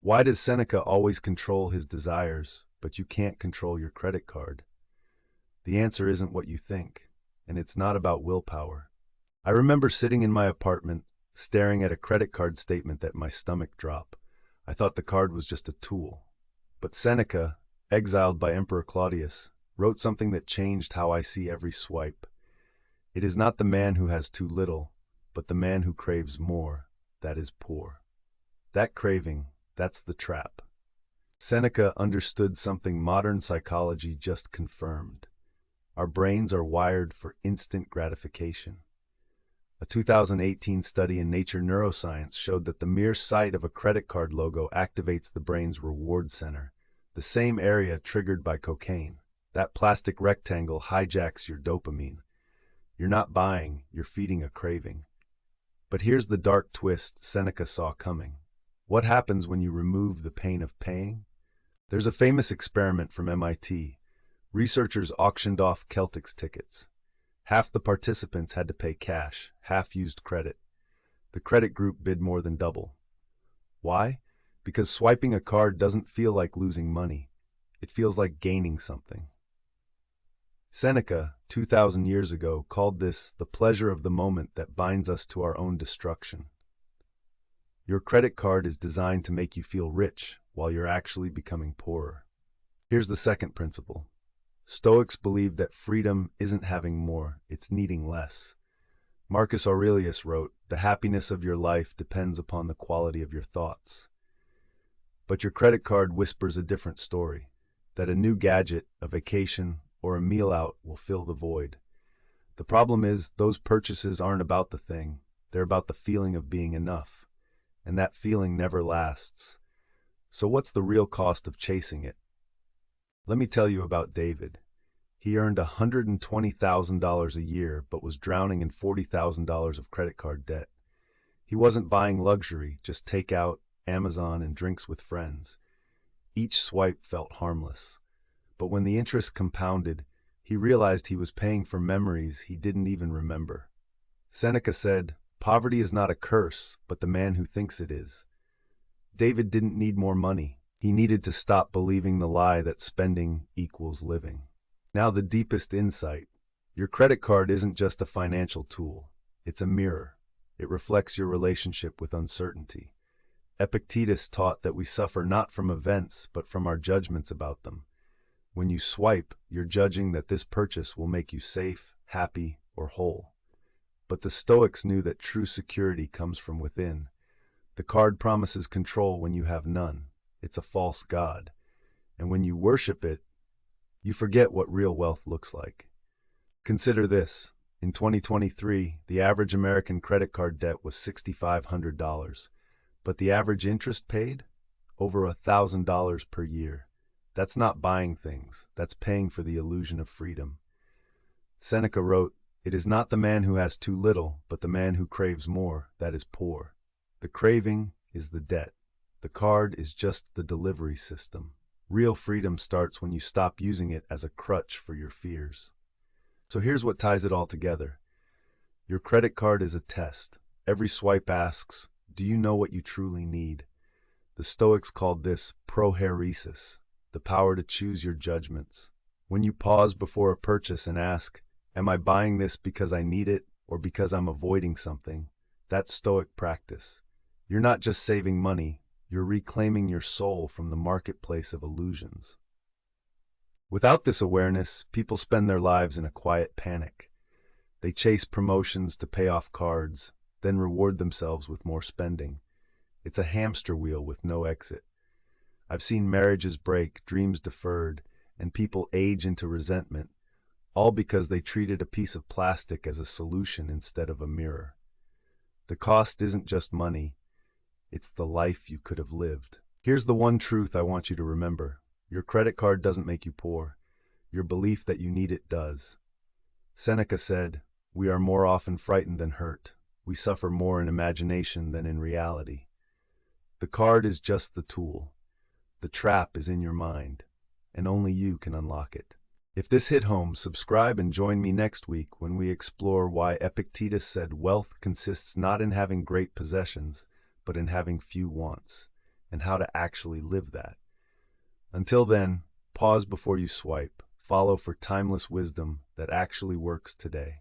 Why does Seneca always control his desires, but you can't control your credit card? The answer isn't what you think, and it's not about willpower. I remember sitting in my apartment, staring at a credit card statement that my stomach dropped. I thought the card was just a tool. But Seneca, exiled by Emperor Claudius, wrote something that changed how I see every swipe. It is not the man who has too little, but the man who craves more, that is poor. That craving, that's the trap. Seneca understood something modern psychology just confirmed. Our brains are wired for instant gratification. A 2018 study in Nature Neuroscience showed that the mere sight of a credit card logo activates the brain's reward center, the same area triggered by cocaine. That plastic rectangle hijacks your dopamine. You're not buying, you're feeding a craving. But here's the dark twist Seneca saw coming. What happens when you remove the pain of paying? There's a famous experiment from MIT. Researchers auctioned off Celtics tickets. Half the participants had to pay cash, half used credit. The credit group bid more than double. Why? Because swiping a card doesn't feel like losing money. It feels like gaining something. Seneca, 2,000 years ago, called this the pleasure of the moment that binds us to our own destruction. Your credit card is designed to make you feel rich while you're actually becoming poorer. Here's the second principle. Stoics believe that freedom isn't having more, it's needing less. Marcus Aurelius wrote, "The happiness of your life depends upon the quality of your thoughts." But your credit card whispers a different story, that a new gadget, a vacation, or a meal out will fill the void. The problem is, those purchases aren't about the thing, they're about the feeling of being enough. And that feeling never lasts. So what's the real cost of chasing it? Let me tell you about David. He earned $120,000 a year, but was drowning in $40,000 of credit card debt. He wasn't buying luxury, just takeout, Amazon, and drinks with friends. Each swipe felt harmless. But when the interest compounded, he realized he was paying for memories he didn't even remember. Seneca said, "Poverty is not a curse, but the man who thinks it is." David didn't need more money. He needed to stop believing the lie that spending equals living. Now the deepest insight. Your credit card isn't just a financial tool. It's a mirror. It reflects your relationship with uncertainty. Epictetus taught that we suffer not from events, but from our judgments about them. When you swipe, you're judging that this purchase will make you safe, happy, or whole. But the Stoics knew that true security comes from within. The card promises control when you have none. It's a false god. And when you worship it, you forget what real wealth looks like. Consider this. In 2023, the average American credit card debt was $6,500. But the average interest paid? Over $1,000 per year. That's not buying things. That's paying for the illusion of freedom. Seneca wrote, "It is not the man who has too little, but the man who craves more, that is poor." The craving is the debt. The card is just the delivery system. Real freedom starts when you stop using it as a crutch for your fears. So here's what ties it all together. Your credit card is a test. Every swipe asks, do you know what you truly need? The Stoics called this prohairesis, the power to choose your judgments. When you pause before a purchase and ask, am I buying this because I need it or because I'm avoiding something? That's Stoic practice. You're not just saving money, you're reclaiming your soul from the marketplace of illusions. Without this awareness, people spend their lives in a quiet panic. They chase promotions to pay off cards, then reward themselves with more spending. It's a hamster wheel with no exit. I've seen marriages break, dreams deferred, and people age into resentment, all because they treated a piece of plastic as a solution instead of a mirror. The cost isn't just money, it's the life you could have lived. Here's the one truth I want you to remember. Your credit card doesn't make you poor. Your belief that you need it does. Seneca said, "We are more often frightened than hurt. We suffer more in imagination than in reality." The card is just the tool. The trap is in your mind, and only you can unlock it. If this hit home, subscribe and join me next week when we explore why Epictetus said wealth consists not in having great possessions, but in having few wants. and how to actually live that. Until then, pause before you swipe, follow for timeless wisdom that actually works today.